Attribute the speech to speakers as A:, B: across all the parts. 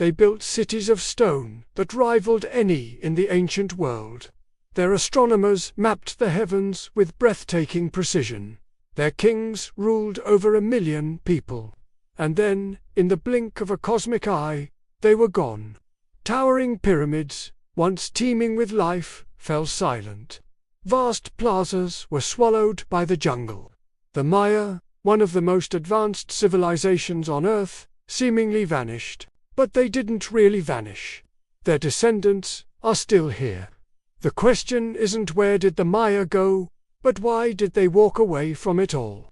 A: They built cities of stone that rivaled any in the ancient world. Their astronomers mapped the heavens with breathtaking precision. Their kings ruled over 1 million people. And then, in the blink of a cosmic eye, they were gone. Towering pyramids, once teeming with life, fell silent. Vast plazas were swallowed by the jungle. The Maya, one of the most advanced civilizations on Earth, seemingly vanished. But they didn't really vanish. Their descendants are still here. The question isn't where did the Maya go, but why did they walk away from it all?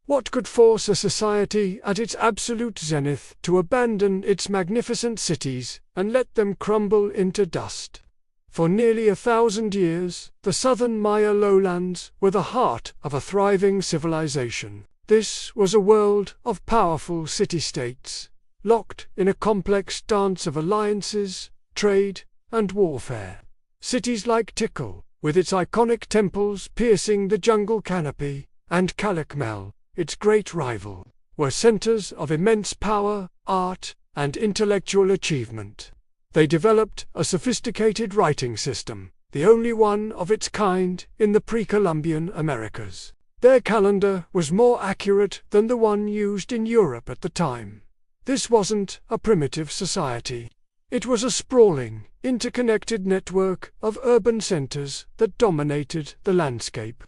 A: What could force a society at its absolute zenith to abandon its magnificent cities and let them crumble into dust? For nearly 1,000 years, the southern Maya lowlands were the heart of a thriving civilization. This was a world of powerful city-states, locked in a complex dance of alliances, trade, and warfare. Cities like Tikal, with its iconic temples piercing the jungle canopy, and Calakmul, its great rival, were centers of immense power, art, and intellectual achievement. They developed a sophisticated writing system, the only one of its kind in the pre-Columbian Americas. Their calendar was more accurate than the one used in Europe at the time. This wasn't a primitive society. It was a sprawling, interconnected network of urban centers that dominated the landscape.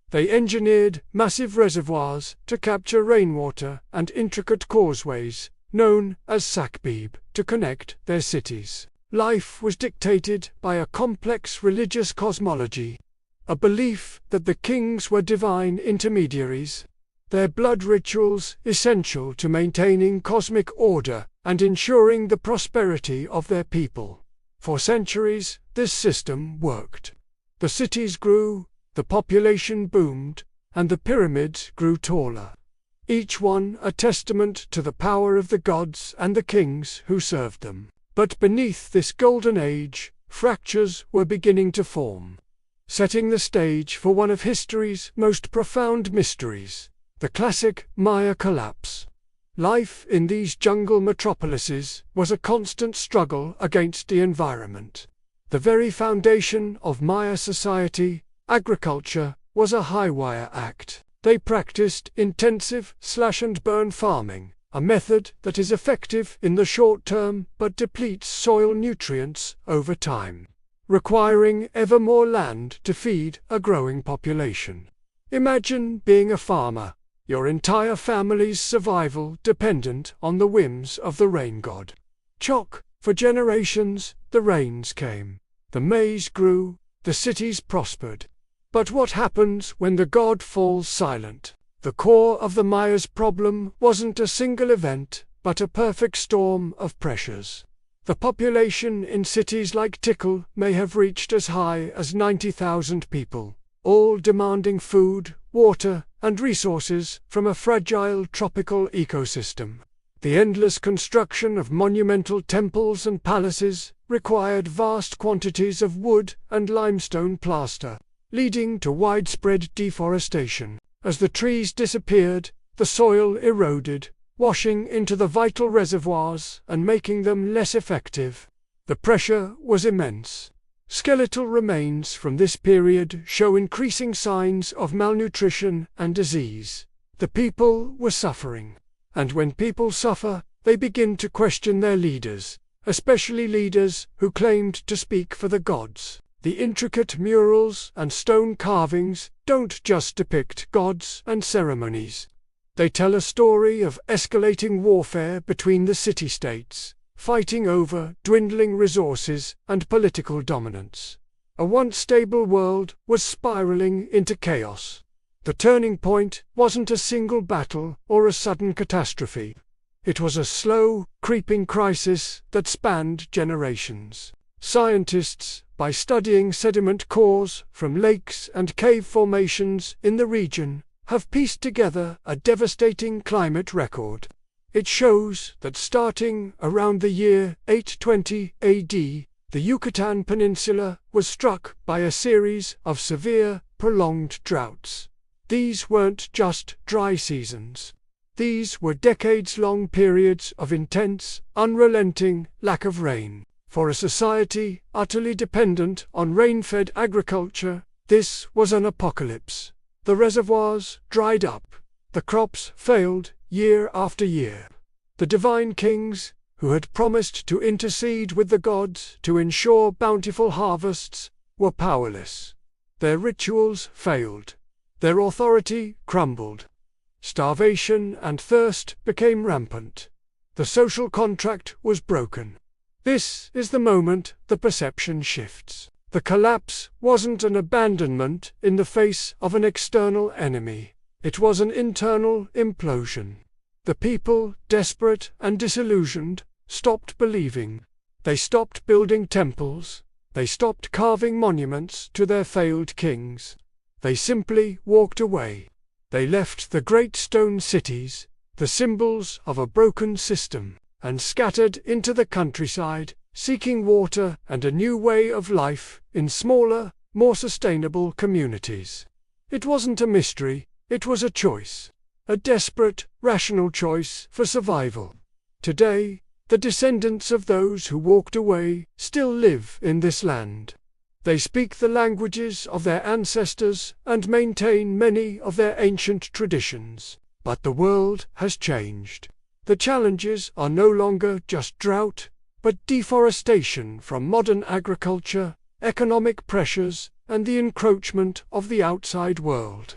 A: They engineered massive reservoirs to capture rainwater and intricate causeways, known as sakbib, to connect their cities. Life was dictated by a complex religious cosmology, a belief that the kings were divine intermediaries, their blood rituals essential to maintaining cosmic order and ensuring the prosperity of their people. For centuries, this system worked. The cities grew, the population boomed, and the pyramids grew taller. Each one a testament to the power of the gods and the kings who served them. But beneath this golden age, fractures were beginning to form, setting the stage for one of history's most profound mysteries, the classic Maya collapse. Life in these jungle metropolises was a constant struggle against the environment. The very foundation of Maya society, agriculture, was a high-wire act. They practiced intensive slash-and-burn farming, a method that is effective in the short term but depletes soil nutrients over time, requiring ever more land to feed a growing population. Imagine being a farmer, your entire family's survival dependent on the whims of the rain god. For generations, the rains came. The maize grew, the cities prospered. But what happens when the god falls silent? The core of the Maya's problem wasn't a single event, but a perfect storm of pressures. The population in cities like Tikal may have reached as high as 90,000 people, all demanding food, water, and resources from a fragile tropical ecosystem. The endless construction of monumental temples and palaces required vast quantities of wood and limestone plaster, leading to widespread deforestation. As the trees disappeared, the soil eroded, washing into the vital reservoirs and making them less effective. The pressure was immense. Skeletal remains from this period show increasing signs of malnutrition and disease. The people were suffering. And when people suffer, they begin to question their leaders, especially leaders who claimed to speak for the gods. The intricate murals and stone carvings don't just depict gods and ceremonies. They tell a story of escalating warfare between the city-states, fighting over dwindling resources and political dominance. A once stable world was spiraling into chaos. The turning point wasn't a single battle or a sudden catastrophe. It was a slow, creeping crisis that spanned generations. Scientists, by studying sediment cores from lakes and cave formations in the region, have pieced together a devastating climate record. It shows that starting around the year 820 AD, the Yucatan Peninsula was struck by a series of severe, prolonged droughts. These weren't just dry seasons. These were decades-long periods of intense, unrelenting lack of rain. For a society utterly dependent on rain-fed agriculture, this was an apocalypse. The reservoirs dried up. The crops failed year after year. The divine kings, who had promised to intercede with the gods to ensure bountiful harvests, were powerless. Their rituals failed. Their authority crumbled. Starvation and thirst became rampant. The social contract was broken. This is the moment the perception shifts. The collapse wasn't an abandonment in the face of an external enemy. It was an internal implosion. The people, desperate and disillusioned, stopped believing. They stopped building temples. They stopped carving monuments to their failed kings. They simply walked away. They left the great stone cities, the symbols of a broken system, and scattered into the countryside, seeking water and a new way of life in smaller, more sustainable communities. It wasn't a mystery, it was a choice. A desperate, rational choice for survival. Today, the descendants of those who walked away still live in this land. They speak the languages of their ancestors and maintain many of their ancient traditions. But the world has changed. The challenges are no longer just drought, but deforestation from modern agriculture, economic pressures, and the encroachment of the outside world.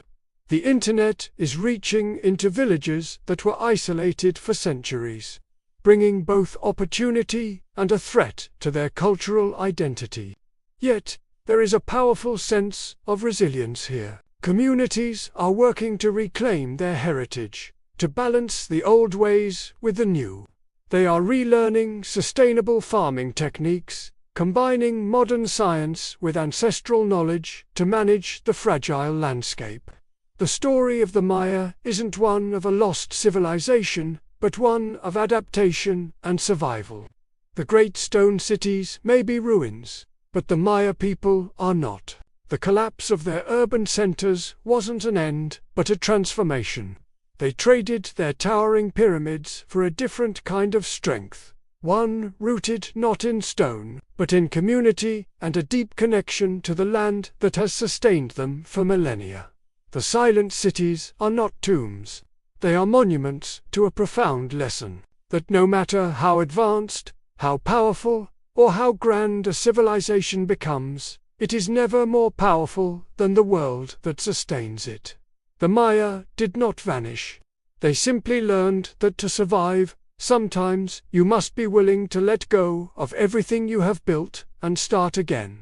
A: The internet is reaching into villages that were isolated for centuries, bringing both opportunity and a threat to their cultural identity. Yet, there is a powerful sense of resilience here. Communities are working to reclaim their heritage, to balance the old ways with the new. They are relearning sustainable farming techniques, combining modern science with ancestral knowledge to manage the fragile landscape. The story of the Maya isn't one of a lost civilization, but one of adaptation and survival. The great stone cities may be ruins, but the Maya people are not. The collapse of their urban centers wasn't an end, but a transformation. They traded their towering pyramids for a different kind of strength, one rooted not in stone, but in community and a deep connection to the land that has sustained them for millennia. The silent cities are not tombs. They are monuments to a profound lesson, that no matter how advanced, how powerful, or how grand a civilization becomes, it is never more powerful than the world that sustains it. The Maya did not vanish. They simply learned that to survive, sometimes you must be willing to let go of everything you have built and start again.